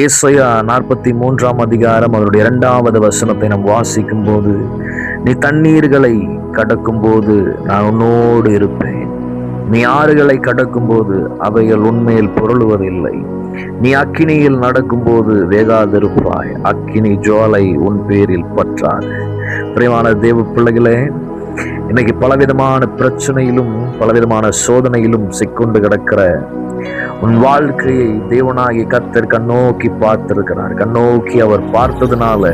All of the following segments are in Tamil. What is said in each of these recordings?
ஏசாயா 43 அதிகாரம் அவருடைய 2வது வசனத்தை நாம் வாசிக்கும் போது, நீ தண்ணீர்களை கடக்கும் போது நான் உன்னோடு இருப்பேன், நீ ஆறுகளை கடக்கும் போது அவைகள் உன்மேல் புரளுவதில்லை, நீ அக்கினியில் நடக்கும் போது வேகாதிருப்பாய், அக்கினி ஜுவாலை உன் பேரில் பற்றாது. பிரியமான தேவ பிள்ளைகளே, இன்னைக்கு பலவிதமான பிரச்சனையிலும் பலவிதமான சோதனையிலும் சிக்கொண்டு கிடக்கிற உன் வாழ்க்கையை தேவனாகி கர்த்தர் கண்ணோக்கி பார்த்திருக்கிறார். கண்ணோக்கி அவர் பார்த்ததுனால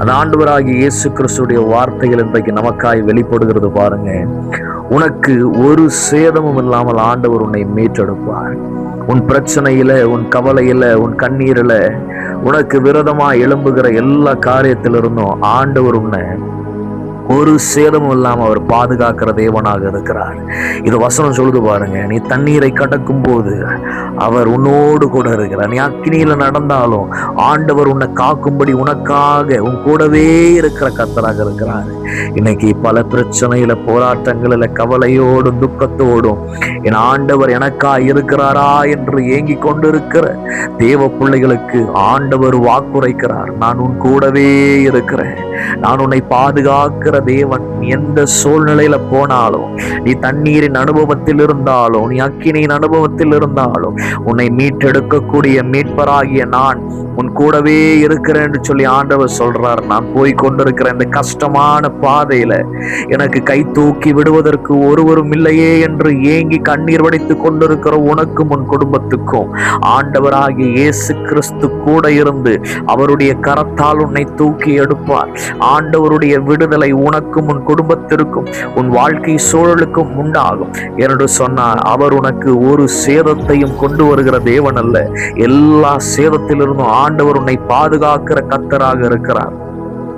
அந்த ஆண்டவராகிய இயேசு கிறிஸ்துடைய வார்த்தைகள் இன்றைக்கு நமக்காய் வெளிப்படுகிறது. பாருங்க, உனக்கு ஒரு சேதமும் இல்லாமல் ஆண்டவர் உன்னை மீட்டெடுப்பார். உன் பிரச்சனையில, உன் கவலையில, உன் கண்ணீரில, உனக்கு விரோதமா எழும்புகிற எல்லா காரியத்திலிருந்தும் ஆண்டவர் உன்னை ஒரு சேதமும் இல்லாம அவர் பாதுகாக்கிற தேவனாக இருக்கிறார். இது வசனம் சொல்லுது பாருங்க, நீ தண்ணீரை கடக்கும் போது அவர் உன்னோடு கூட இருக்கிறார், நீ அக்கினியில நடந்தாலும் ஆண்டவர் உன்னை காக்கும்படி உனக்காக உன் கூடவே இருக்கிற கர்த்தராக இருக்கிறார். இன்னைக்கு பல பிரச்சனையில, போராட்டங்களில, கவலையோடும் துக்கத்தோடும் என் ஆண்டவர் எனக்கா இருக்கிறாரா என்று ஏங்கி கொண்டு இருக்கிற தேவ பிள்ளைகளுக்கு ஆண்டவர் வாக்குரைக்கிறார், நான் உன் கூடவே இருக்கிறேன், நான் உன்னை பாதுகாக்கிற தேவன். நீ எந்த சூழ்நிலையில போனாலும், நீ தண்ணீரின் அனுபவத்தில் இருந்தாலும், நீ அக்கினியின் அனுபவத்தில் இருந்தாலும், உன்னை மீட்டெடுக்கக்கூடிய மீட்பராகிய நான் உன் கூடவே இருக்கிறேன் என்று சொல்லி ஆண்டவர் சொல்றார். நான் போய் கொண்டிருக்கிற இந்த கஷ்டமான பாதையில எனக்கு கை தூக்கி விடுவதற்கு ஒருவரும் இல்லையே என்று ஏங்கி கண்ணீர் வடித்து கொண்டிருக்கிற உனக்கும் உன் குடும்பத்துக்கும் ஆண்டவராகிய இயேசு கிறிஸ்து கூட இருந்து அவருடைய கரத்தால் உன்னை தூக்கி எடுப்பார். ஆண்டவருடைய விடுதலை உனக்கும் உன் குடும்பத்திற்கும் உன் வாழ்க்கை சூழலுக்கும் உண்டாகும் என்று சொன்னார். அவர் உனக்கு ஒரு சேதத்தையும் கொண்டு வருகிற தேவன் அல்ல, எல்லா சேதத்திலிருந்தும் ஆண்டவர் உன்னை பாதுகாக்கிற கர்த்தராக இருக்கிறார்.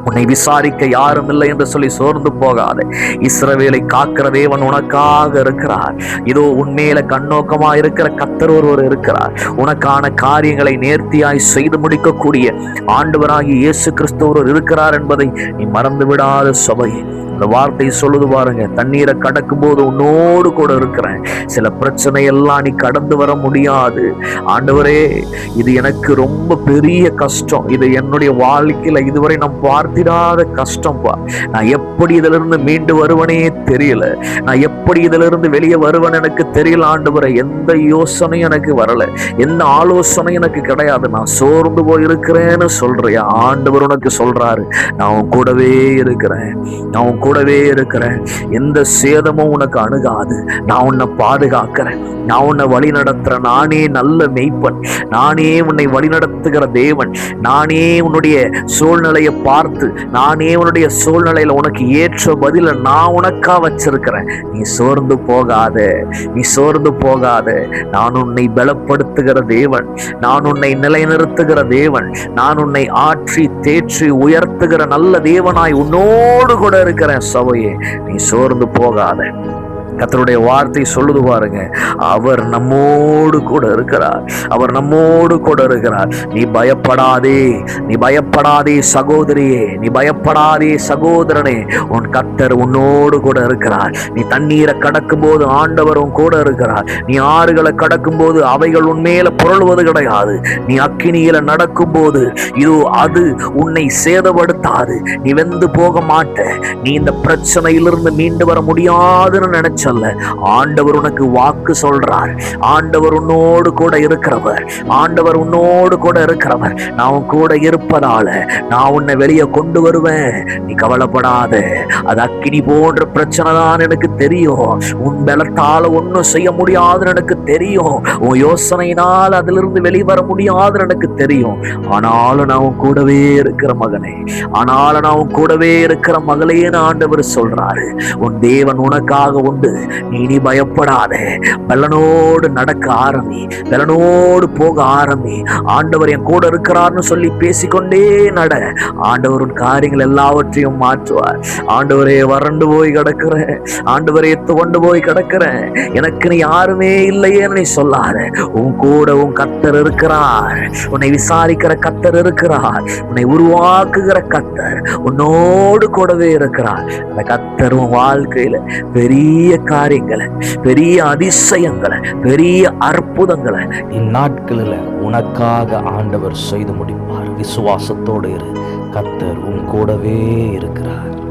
உன்னை விசாரிக்க யாரும் இல்லை என்று சொல்லி சோர்ந்து போகாத, இஸ்ரவேலை காக்கிற தேவன் உனக்காக இருக்கிறார். இதோ உன்மேல கண்ணோக்கமா இருக்கிற கர்த்தர் ஒருவர் இருக்கிறார். உனக்கான காரியங்களை நேர்த்தியாய் செய்து முடிக்கக்கூடிய ஆண்டவராகிய இயேசு கிறிஸ்து ஒருவர் இருக்கிறார் என்பதை நீ மறந்து விடாத சபை. இந்த வார்த்தை சொல்லுது பாருங்க, தண்ணீரை கடக்கும் போது உன்னோடு கூட இருக்கிறேன். சில பிரச்சனை எல்லாம் நீ கடந்து வர முடியாது. ஆண்டவரே, இது எனக்கு ரொம்ப பெரிய கஷ்டம், இது என்னுடைய வாழ்க்கையில இதுவரை நான் பார்த்திடாத கஷ்டம்பா, நான் எப்படி இதிலிருந்து மீண்டு வருவனே தெரியல, நான் எப்படி இதிலிருந்து வெளியே வருவன் எனக்கு தெரியல. ஆண்டவரே, எந்த யோசனையும் எனக்கு வரல, எந்த ஆலோசனையும் எனக்கு கிடையாது, நான் சோர்ந்து போய் இருக்கிறேன்னு சொல்றியா? ஆண்டவர் உனக்கு சொல்றாரு, நான் உன் கூடவே இருக்கிறேன், நான் உன் கூடவே இருக்கிறேன், எந்த சேதமும் உனக்கு அணுகாது, நான் உன்னை பாதுகாக்கிறேன், நான் உன்னை வழி நடத்துறேன், நானே நல்ல மெய்ப்பன், நானே உன்னை வழி நடத்துகிற தேவன், நானே உன்னுடைய சூழ்நிலையை பார்த்து, நானே உன்னுடைய சூழ்நிலையில உனக்கு ஏற்ற பதில நான் உனக்கா வச்சிருக்கிறேன். நீ சோர்ந்து போகாத, நீ சோர்ந்து போகாத, நான் உன்னை பலப்படுத்துகிற தேவன், நான் உன்னை நிலைநிறுத்துகிற தேவன், நான் உன்னை ஆற்றி தேற்றி உயர்த்துகிற நல்ல தேவனாய் உன்னோடு கூட இருக்கிற சபையே, நீ சோர்ந்து போகாத. கர்த்தருடைய வார்த்தை சொல்லுது பாருங்க, அவர் நம்மோடு கூட இருக்கிறார், அவர் நம்மோடு கூட இருக்கிறார். நீ பயப்படாதே, நீ பயப்படாதே சகோதரியே, நீ பயப்படாதே சகோதரனே, உன் கர்த்தர் உன்னோடு கூட இருக்கிறார். நீ தண்ணீரை கடக்கும் போது ஆண்டவர் உன் கூட இருக்கிறார். நீ ஆறுகளை கடக்கும் போது அவைகள் உன்மேல புரளுவது கிடையாது. நீ அக்கினியில நடக்கும் போது இது அது உன்னை சேதப்படுத்தாது, நீ வெந்து போக மாட்ட. நீ இந்த பிரச்சனையிலிருந்து மீண்டு வர முடியாதுன்னு நினைச்ச ஆண்டவர் உனக்கு வாக்கு சொல்றார். ஆண்டவர் உன்னோடு கூட இருக்கிறவர், ஆண்டவர் உன்னோடு கூட இருக்கிறவர். நான் உன் கூட இருப்பதால நான் உன்னை வெளியே கொண்டு வருவேன், நீ கவலைப்படாத. அது அக்கினி போன்ற பிரச்சனை தான் எனக்கு தெரியும், உன் பலத்தால ஒன்னும் செய்ய முடியாதுன்னு எனக்கு தெரியும், உன் யோசனையினால் அதிலிருந்து வெளிவர முடியாதுன்னு எனக்கு தெரியும். ஆனாலும் நான் உன் கூடவே இருக்கிற மகனே, ஆனாலும் நான் உன் கூடவே இருக்கிற மகளேன்னு ஆண்டவர் சொல்றாரு. உன் தேவன் உனக்காக உண்டு, நீ பயப்படாத. பலனோடு நடக்க ஆரம்பி, பலனோடு போக ஆரம்பி. ஆண்டவர் என் கூட இருக்கிறார்னு சொல்லி பேசிக்கொண்டே நட. ஆண்டவர் உன் காரியங்கள் எல்லாவற்றையும் மாற்றுவார். ஆண்டவரே, வறண்டு போய் கிடக்கிறேன், ஆண்டவரே துவண்டு போய் கிடக்கிறேன், எனக்கு நீ யாருமே இல்லையே நீ சொல்லாத. உன் கூட உன் கர்த்தர் இருக்கிறார், உன்னை விசாரிக்கிற கர்த்தர் இருக்கிறார், உன்னை உருவாக்குகிற கர்த்தர் உன்னோடு கூடவே இருக்கிறார். அந்த கர்த்தர் உன் வாழ்க்கையில பெரிய காரியங்களை, பெரிய அதிசயங்களை, பெரிய அற்புதங்களை இந்நாட்களில் உனக்காக ஆண்டவர் செய்து முடிப்பார். விசுவாசத்தோடு இரு. கர்த்தர் உன் கூடவே இருக்கிறார்.